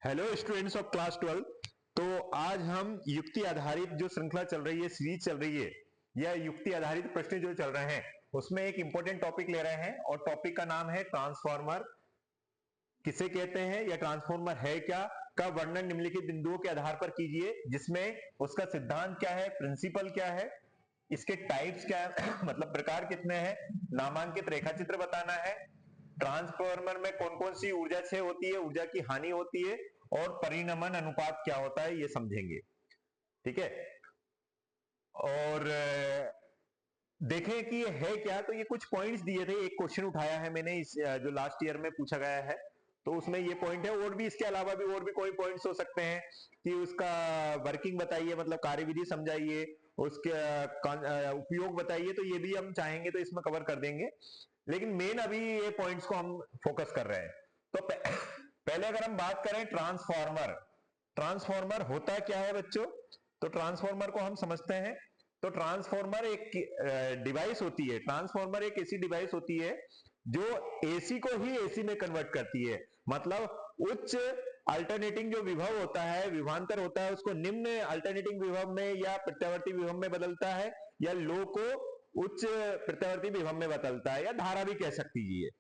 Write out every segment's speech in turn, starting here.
Hello students of class 12। तो आज हम युक्ति आधारित जो श्रृंखला चल रही है, सीरीज चल रही है, या युक्ति आधारित प्रश्न जो चल रहे हैं उसमें एक इंपॉर्टेंट टॉपिक ले रहे हैं और टॉपिक का नाम है ट्रांसफार्मर किसे कहते हैं या ट्रांसफार्मर है क्या, का वर्णन निम्नलिखित बिंदुओं के आधार पर कीजिए, जिसमें उसका सिद्धांत क्या है, प्रिंसिपल क्या है, इसके टाइप्स क्या है मतलब प्रकार कितने हैं, नामांकित रेखाचित्र बताना है, ट्रांसफार्मर में कौन कौन सी ऊर्जा क्षय होती है, ऊर्जा की हानि होती है, और परिणमन अनुपात क्या होता है ये समझेंगे। ठीक है। और देखें कि ये है क्या। तो ये कुछ पॉइंट्स दिए थे, एक क्वेश्चन उठाया है मैंने इस जो लास्ट ईयर में पूछा गया है, तो उसमें ये पॉइंट है। और भी इसके अलावा भी और भी कोई पॉइंट्स हो सकते हैं कि उसका वर्किंग बताइए, मतलब कार्यविधि समझाइए, उसके उपयोग बताइए, तो ये भी हम चाहेंगे तो इसमें कवर कर देंगे। लेकिन मेन अभी ये पॉइंट्स को हम फोकस कर रहे हैं। तो पहले अगर हम बात करें ट्रांसफार्मर, ट्रांसफार्मर होता क्या है बच्चों, तो ट्रांसफार्मर को हम समझते हैं। तो ट्रांसफार्मर एक डिवाइस होती है, ट्रांसफार्मर एक ऐसी डिवाइस होती है जो एसी को ही एसी में कन्वर्ट करती है। मतलब उच्च अल्टरनेटिंग जो विभव होता है, विभवांतर होता है, उसको निम्न अल्टरनेटिंग विभव में या प्रत्यावर्ती विभव में बदलता है, या लो को उच्च प्रत्यावर्ती विभव में बदलता है, या धारा भी कह सकती है,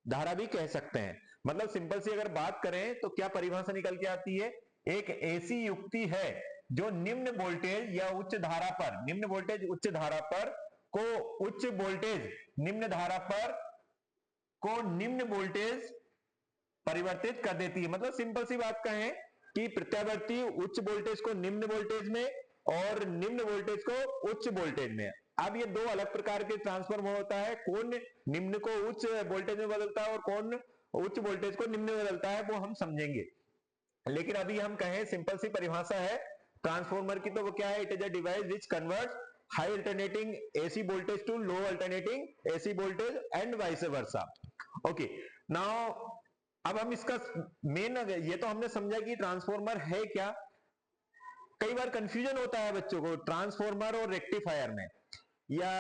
धारा भी कह सकते हैं। मतलब सिंपल सी अगर बात करें तो क्या परिभाषा निकल के आती है, एक ऐसी युक्ति है जो निम्न वोल्टेज या उच्च धारा पर, निम्न वोल्टेज उच्च धारा पर को उच्च वोल्टेज निम्न धारा पर को निम्न वोल्टेज परिवर्तित कर देती है। मतलब सिंपल सी बात कहें कि प्रत्यावर्ती उच्च वोल्टेज को निम्न वोल्टेज में और निम्न वोल्टेज को उच्च वोल्टेज में। अब ये दो अलग प्रकार के ट्रांसफार्मर होता है, कौन निम्न को उच्च वोल्टेज में बदलता है और कौन उच्च वोल्टेज को निम्न में बदलता है, वो हम समझेंगे। लेकिन अभी हम कहें सिंपल सी परिभाषा है ट्रांसफार्मर की, तो वो क्या है, it is a device which converts high alternating AC voltage to low alternating AC voltage and vice versa. Okay, now अब हम इसका मेन, ये तो हमने समझा कि ट्रांसफार्मर है क्या। कई बार कंफ्यूजन होता है बच्चों को ट्रांसफार्मर और रेक्टिफायर में, या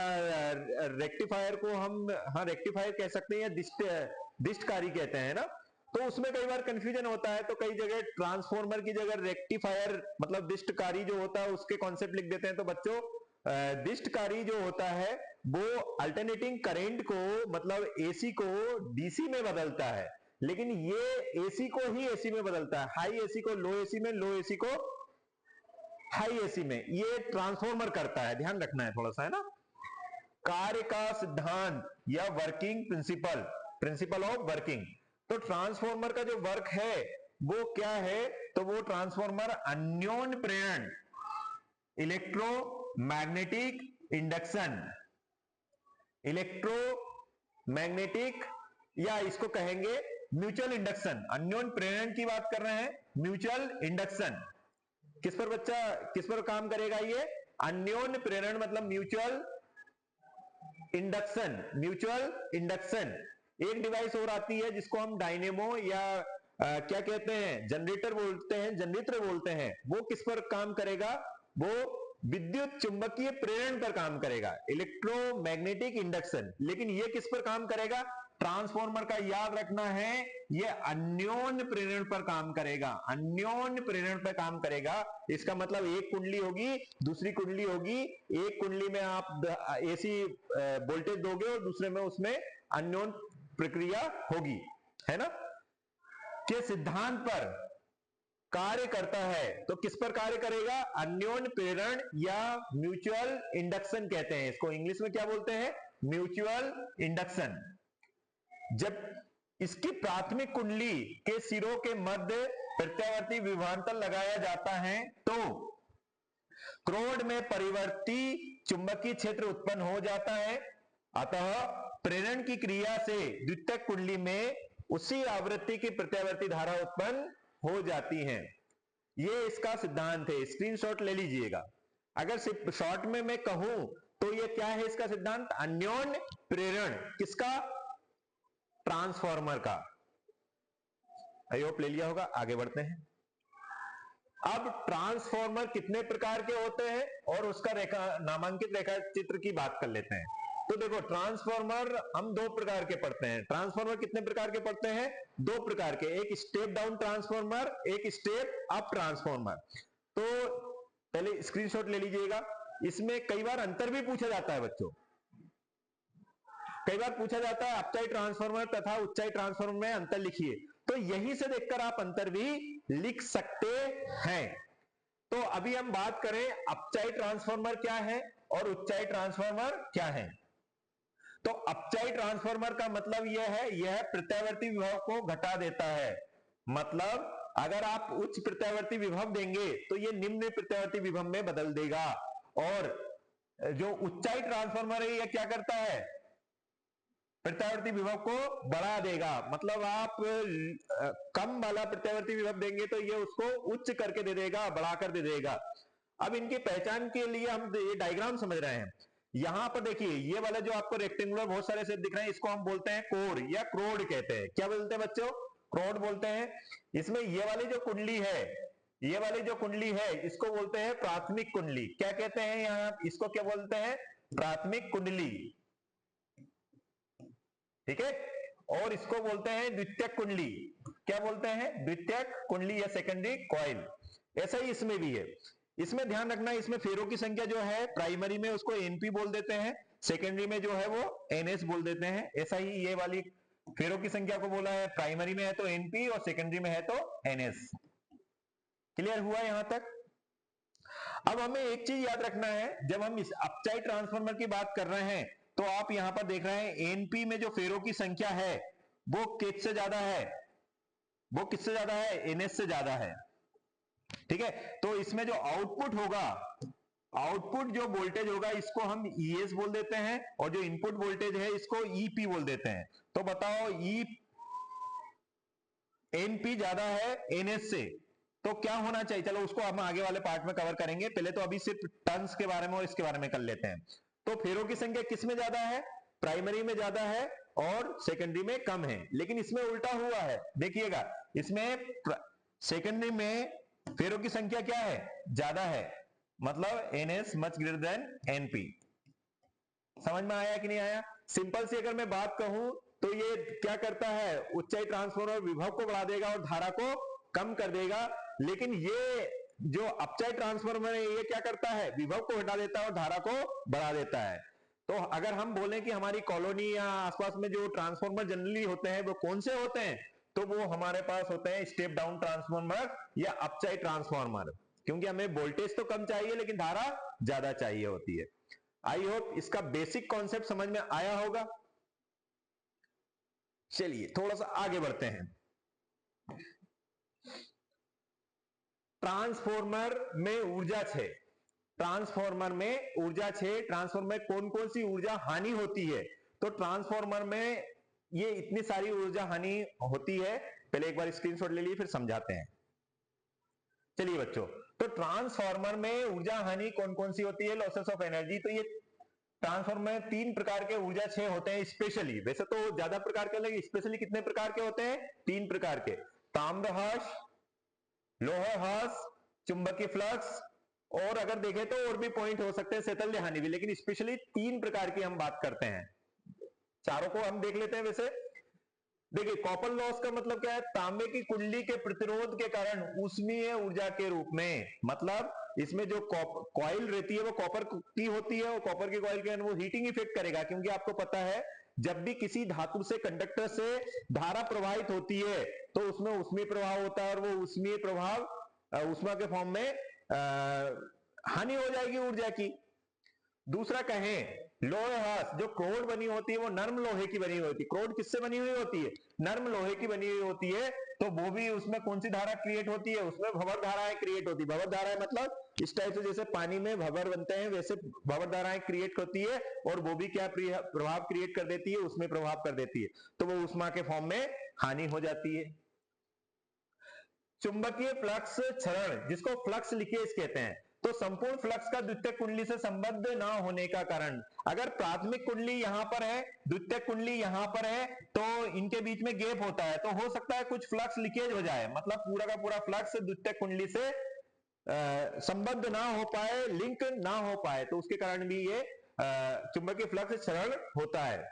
रेक्टिफायर को हम, हाँ रेक्टिफायर कह सकते हैं, या दिष्टकारी कहते हैं ना। तो उसमें कई बार कंफ्यूजन होता है, तो कई जगह ट्रांसफार्मर की जगह रेक्टिफायर मतलब दिष्टकारी जो होता है उसके कॉन्सेप्ट लिख देते हैं। तो बच्चों दिष्टकारी जो होता है वो अल्टरनेटिंग करंट को, मतलब एसी को डीसी में बदलता है, लेकिन ये एसी को ही एसी में बदलता है, हाई एसी को लो एसी में, लो एसी को हाई एसी में। ये ट्रांसफार्मर करता है, ध्यान रखना है थोड़ा सा, है ना। कार्य का सिद्धांत या working principle, principle of working. तो ट्रांसफार्मर का जो वर्क है वो क्या है, तो वो ट्रांसफार्मर अन्योन्य प्रेरण, इलेक्ट्रोमैग्नेटिक इंडक्शन, इलेक्ट्रोमैग्नेटिक, या इसको कहेंगे म्यूचुअल इंडक्शन। अन्योन्य प्रेरण की बात कर रहे हैं, म्यूचुअल इंडक्शन किस पर बच्चा, किस पर काम करेगा ये, अन्योन्य प्रेरण मतलब म्यूचुअल इंडक्शन, म्यूचुअल इंडक्शन। एक डिवाइस और आती है जिसको हम डायनेमो या क्या कहते हैं, जनरेटर बोलते हैं, जनरेटर बोलते हैं। वो किस पर काम करेगा, वो विद्युत चुंबकीय प्रेरण पर काम करेगा, इलेक्ट्रोमैग्नेटिक इंडक्शन। लेकिन ये किस पर काम करेगा, ट्रांसफार्मर का याद रखना है, ये अन्योन्य प्रेरण पर काम करेगा, अन्योन्य प्रेरण पर काम करेगा। इसका मतलब एक कुंडली होगी, दूसरी कुंडली होगी, एक कुंडली में आप एसी वोल्टेज दोगे और दूसरे में उसमें अन्योन्य प्रक्रिया होगी, है ना, के सिद्धांत पर कार्य करता है। तो किस पर कार्य करेगा, अन्योन्य प्रेरण या म्यूचुअल इंडक्शन कहते हैं इसको, इंग्लिश में क्या बोलते हैं, म्यूचुअल इंडक्शन। जब इसकी प्राथमिक कुंडली के सिरों के मध्य प्रत्यावर्ती विभवांतर लगाया जाता है तो क्रोड में परिवर्ती चुंबकीय क्षेत्र उत्पन्न हो जाता है। अतः प्रेरण की क्रिया से द्वितीयक कुंडली में उसी आवृत्ति की प्रत्यावर्ती धारा उत्पन्न हो जाती है। ये इसका सिद्धांत है, स्क्रीनशॉट ले लीजिएगा। अगर सिर्फ शॉर्ट में मैं कहूं तो ये क्या है इसका सिद्धांत, अन्योन्य प्रेरण किसका, ट्रांसफार्मर का। आई होप ले लिया होगा, आगे बढ़ते हैं। अब ट्रांसफार्मर कितने प्रकार के होते हैं और उसका नामांकित रेखा चित्र की बात कर लेते हैं। तो देखो ट्रांसफॉर्मर हम दो प्रकार के पढ़ते हैं। ट्रांसफॉर्मर कितने प्रकार के पढ़ते हैं? दो प्रकार के, एक स्टेप डाउन ट्रांसफॉर्मर, एक स्टेप अप ट्रांसफॉर्मर। तो पहले स्क्रीनशॉट ले लीजिएगा। इसमें कई बार अंतर भी पूछा जाता है बच्चों, कई बार पूछा जाता है अपचाई ट्रांसफॉर्मर तथा उच्चाई ट्रांसफॉर्मर में अंतर लिखिए, तो यहीं से देखकर आप अंतर भी लिख सकते हैं। तो अभी हम बात करें अपचाई ट्रांसफॉर्मर क्या है और उच्चाई ट्रांसफॉर्मर क्या है। तो अपचाई ट्रांसफॉर्मर का मतलब यह है, यह प्रत्यावर्ती विभव को घटा देता है। मतलब अगर आप उच्च प्रत्यावर्ती विभव देंगे तो यह निम्न प्रत्यावर्ती विभव में बदल देगा, और जो उच्चाई ट्रांसफॉर्मर है यह क्या करता है? प्रत्यावर्ती विभव को बढ़ा देगा। मतलब आप कम वाला प्रत्यावर्ती विभव देंगे तो ये उसको उच्च करके दे देगा, बढ़ाकर दे देगा। अब इनकी पहचान के लिए हम ये डायग्राम समझ रहे हैं। यहां पर देखिए, ये वाला जो आपको रेक्टेंगुलर बहुत सारे शेप दिख रहे हैं, इसको हम बोलते हैं कोर या क्रोड कहते हैं। क्या बोलते हैं बच्चों? क्रोड बोलते हैं। इसमें ये वाली जो कुंडली है, ये वाली जो कुंडली है, इसको बोलते हैं प्राथमिक कुंडली। क्या कहते हैं यहां, इसको क्या बोलते हैं? प्राथमिक कुंडली, ठीक है। और इसको बोलते हैं द्वितीयक कुंडली। क्या बोलते हैं? द्वितीयक कुंडली या सेकेंडरी कॉइल। ऐसा ही इसमें भी है। इसमें ध्यान रखना, इसमें फेरों की संख्या जो है प्राइमरी में उसको एनपी बोल देते हैं, सेकेंडरी में जो है वो एनएस बोल देते हैं। ऐसा ही ये वाली फेरों की संख्या को बोला है, प्राइमरी में है तो एनपी और सेकेंडरी में है तो एनएस। क्लियर हुआ यहां तक? अब हमें एक चीज याद रखना है, जब हम इस अपचाई ट्रांसफार्मर की बात कर रहे हैं तो आप यहां पर देख रहे हैं एनपी में जो फेरों की संख्या है वो किससे ज्यादा है? वो किससे ज्यादा है? एनएस से ज्यादा है, ठीक है। तो इसमें जो आउटपुट होगा, आउटपुट जो वोल्टेज होगा इसको हम ईएस बोल देते हैं, और जो इनपुट वोल्टेज है इसको ईपी बोल देते हैं। तो बताओ, एनपी ज्यादा है एनएस से, तो क्या होना चाहिए? चलो उसको हम आगे वाले पार्ट में कवर करेंगे, पहले तो अभी सिर्फ टर्न्स के बारे में और इसके बारे में कर लेते हैं। तो फेरों की संख्या किस में ज्यादा है? प्राइमरी में ज्यादा है और सेकेंडरी में कम है। लेकिन इसमें उल्टा हुआ है, देखिएगा, इसमें सेकेंडरी में फेरों की संख्या क्या है? ज्यादा है। मतलब NS much greater than NP. समझ में आया कि नहीं आया? सिंपल सी अगर मैं बात कहूं तो ये क्या करता है? उच्चाई ट्रांसफार्मर विभव को बढ़ा देगा और धारा को कम कर देगा। लेकिन ये जो अपचाई ट्रांसफार्मर है ये क्या करता है? विभव को घटा देता है और धारा को बढ़ा देता है। तो अगर हम बोलें कि हमारी कॉलोनी या आसपास में जो ट्रांसफार्मर जनरली होते हैं वो कौन से होते हैं, तो वो हमारे पास होते हैं स्टेप डाउन ट्रांसफार्मर या अपचाई ट्रांसफार्मर, क्योंकि हमें वोल्टेज तो कम चाहिए लेकिन धारा ज्यादा चाहिए होती है। आई होप इसका बेसिक कॉन्सेप्ट समझ में आया होगा। चलिए थोड़ा सा आगे बढ़ते हैं। ट्रांसफार्मर में ऊर्जा छे, ट्रांसफार्मर में ऊर्जा छे। ट्रांसफार्मर में कौन कौन सी ऊर्जा हानि होती है? तो ट्रांसफार्मर में ये इतनी सारी ऊर्जा हानि होती है, पहले एक बार स्क्रीनशॉट ले लीजिए फिर समझाते हैं। चलिए बच्चों, तो ट्रांसफार्मर में ऊर्जा हानि कौन कौन सी होती है? Losses of energy. तो ये ट्रांसफार्मर में तीन प्रकार के ऊर्जा क्षय होते हैं स्पेशली, वैसे तो ज्यादा प्रकार के, लेकिन स्पेशली कितने प्रकार के होते हैं? तीन प्रकार के। ताम्रहर्ष, लौह ह्रास, चुंबकीय फ्लक्स, और अगर देखें तो और भी पॉइंट हो सकते हैं, शैतल्य हानि भी, लेकिन स्पेशली तीन प्रकार की हम बात करते हैं। चारों को हम देख लेते हैं। वैसे देखिए, कॉपर लॉस का मतलब क्या है? तांबे की कुंडली के प्रतिरोध के कारण ऊष्मीय ऊर्जा के रूप में। मतलब इसमें जो कॉइल रहती है वो कॉपर की होती है, और कॉपर की कॉइल के अंदर वो हीटिंग इफेक्ट करेगा, क्योंकि आपको पता है जब भी किसी धातु से, कंडक्टर से धारा प्रवाहित होती है तो उसमें ऊष्मीय प्रभाव होता है, और वो ऊष्मीय प्रभाव ऊष्मा के फॉर्म में हानि हो जाएगी ऊर्जा की। दूसरा कहें लोह ह्रास, जो क्रोड बनी होती है वो नर्म लोहे की बनी होती है। क्रोड किससे बनी हुई होती है? नर्म लोहे की बनी हुई होती है। तो वो भी, उसमें कौन सी धारा क्रिएट होती है? उसमें भंवर धाराएं क्रिएट होती है। भंवर धाराएं मतलब इस टाइप से जैसे पानी में भंवर बनते हैं वैसे भंवर धाराएं क्रिएट होती है, और वो भी क्या प्रभाव क्रिएट कर देती है? उसमें प्रभाव कर देती है, तो वो ऊष्मा के फॉर्म में हानि हो जाती है। चुंबकीय फ्लक्स क्षरण, जिसको फ्लक्स लिकेज कहते हैं, तो संपूर्ण फ्लक्स का द्वितीयक कुंडली से संबंध ना होने का कारण। अगर प्राथमिक कुंडली यहां पर है, द्वितीयक कुंडली यहां पर है, तो इनके बीच में गैप होता है, तो हो सकता है कुछ फ्लक्स लीकेज हो जाए, मतलब पूरा का पूरा फ्लक्स द्वितीयक कुंडली से संबद्ध ना हो पाए, लिंक ना हो पाए, तो उसके कारण भी ये चुंबकीय फ्लक्स क्षरण होता है।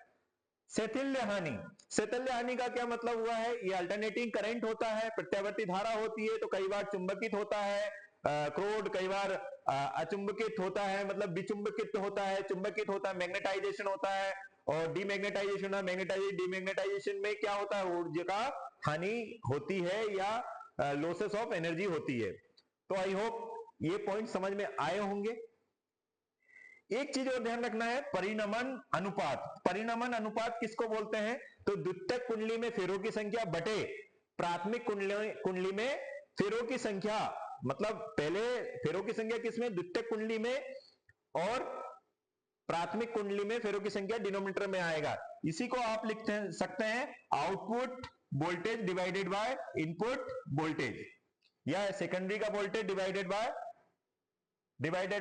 शैथिल्य हानि, शैथिल्य हानि का क्या मतलब हुआ है? ये अल्टरनेटिंग करंट होता है, प्रत्यावर्ती धारा होती है, तो कई बार चुंबकित होता है क्रोड, कई बार अचुंबकित होता है, मतलब विचुंबकित होता है, चुंबकित होता है, मैग्नेटाइजेशन होता है, और डीमैग्नेटाइजेशन है। मैग्नेटाइजेशन डीमैग्नेटाइजेशन में क्या होता है? ऊर्जा का हानि होती है या लॉसेस ऑफ एनर्जी होती है। तो आई होप ये पॉइंट समझ में आए होंगे। एक चीज और ध्यान रखना है, परिणमन अनुपात। परिणमन अनुपात किसको बोलते हैं? तो द्वितीयक कुंडली में फेरों की संख्या बटे प्राथमिक कुंडली में फेरों की संख्या, मतलब पहले फेरों की संख्या किसमें? द्वितीयक कुंडली में, और प्राथमिक कुंडली में फेरों की संख्या डिनोमिनेटर में आएगा। इसी को आप लिख सकते हैं output voltage divided by input voltage, या सेकेंडरी का वोल्टेज डिवाइडेड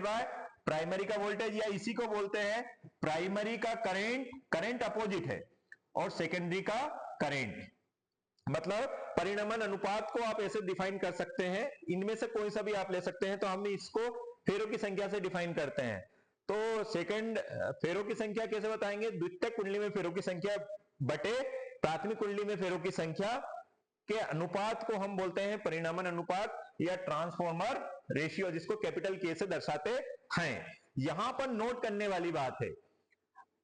बाय प्राइमरी का वोल्टेज, या इसी को बोलते हैं प्राइमरी का करंट अपोजिट है और सेकेंडरी का करंट। मतलब परिणमन अनुपात को आप ऐसे डिफाइन कर सकते हैं, इनमें से कोई सा भी आप ले सकते हैं। तो हम इसको फेरों की संख्या से डिफाइन करते हैं। तो सेकंड फेरों की संख्या कैसे बताएंगे? द्वितीयक कुंडली में फेरों की संख्या बटे प्राथमिक कुंडली में फेरों की संख्या के अनुपात को हम बोलते हैं परिणमन अनुपात या ट्रांसफॉर्मर रेशियो, जिसको कैपिटल के से दर्शाते हैं। यहां पर नोट करने वाली बात है,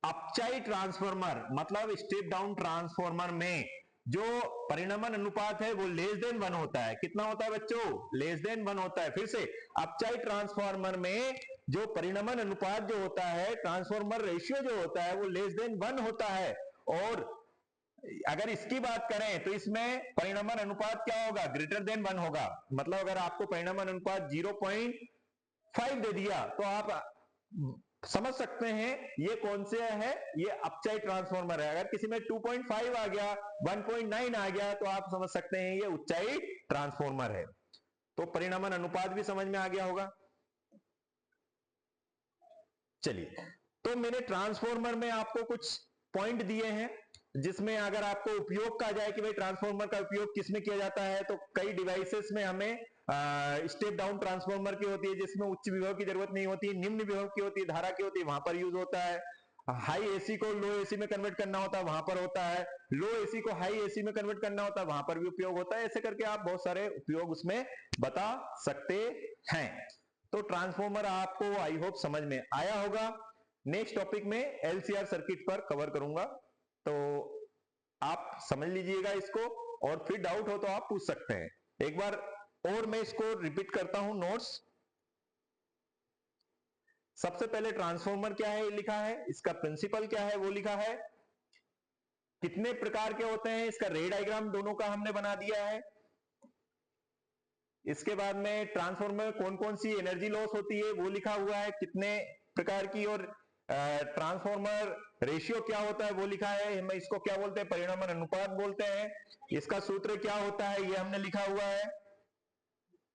अपचाई ट्रांसफॉर्मर मतलब स्टेप डाउन ट्रांसफॉर्मर में जो परिणमन अनुपात है वो लेस देन 1 होता है। कितना होता है बच्चों? लेस देन 1 होता है। फिर से, अपचाई ट्रांसफॉर्मर में जो परिणमन अनुपात जो होता है, ट्रांसफॉर्मर रेशियो जो होता है, वो लेस देन 1 होता है। और अगर इसकी बात करें तो इसमें परिणमन अनुपात क्या होगा? ग्रेटर देन 1 होगा। मतलब अगर आपको परिणमन अनुपात 0.5 दे दिया तो आप समझ सकते हैं ये कौन से है, ये अपचाई ट्रांसफॉर्मर है। अगर किसी में 2.5 आ गया, 1.9 आ गया, तो आप समझ सकते हैं ये उच्चाई ट्रांसफॉर्मर है। तो परिणमन अनुपात भी समझ में आ गया होगा। चलिए, तो मैंने ट्रांसफॉर्मर में आपको कुछ पॉइंट दिए हैं, जिसमें अगर आपको उपयोग कहा जाए कि भाई ट्रांसफॉर्मर का उपयोग किसमें किया जाता है, तो कई डिवाइसेस में हमें स्टेप डाउन ट्रांसफॉर्मर की होती है, जिसमें उच्च विभव की जरूरत नहीं होती, निम्न विभव की होती है, धारा की होती है, वहां पर यूज होता है। हाई एसी को लो एसी में कन्वर्ट करना होता है, वहां पर होता है। लो एसी को हाई एसी में कन्वर्ट करना होता है, वहां पर भी उपयोग होता है। ऐसे करके आप बहुत सारे उपयोग उसमें बता सकते हैं। तो ट्रांसफॉर्मर आपको आई होप समझ में आया होगा। नेक्स्ट टॉपिक में एलसीआर सर्किट पर कवर करूंगा, तो आप समझ लीजिएगा इसको, और फिर डाउट हो तो आप पूछ सकते हैं। एक बार और मैं इसको रिपीट करता हूं नोट्स। सबसे पहले ट्रांसफॉर्मर क्या है ये लिखा है, इसका प्रिंसिपल क्या है वो लिखा है, कितने प्रकार के होते हैं इसका रे डायग्राम दोनों का हमने बना दिया है। इसके बाद में ट्रांसफॉर्मर में कौन कौन सी एनर्जी लॉस होती है वो लिखा हुआ है, कितने प्रकार की, और ट्रांसफॉर्मर रेशियो क्या होता है वो लिखा है। हम इसको क्या बोलते हैं? परिणमन अनुपात बोलते हैं। इसका सूत्र क्या होता है ये हमने लिखा हुआ है।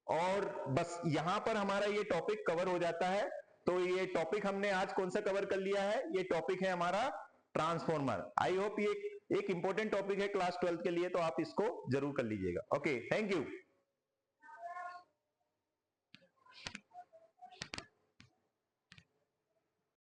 और बस यहां पर हमारा ये टॉपिक कवर हो जाता है। तो ये टॉपिक हमने आज कौन सा कवर कर लिया है? ये टॉपिक है हमारा ट्रांसफॉर्मर। आई होप ये एक इंपॉर्टेंट टॉपिक है क्लास 12 के लिए, तो आप इसको जरूर कर लीजिएगा। Okay, thank you.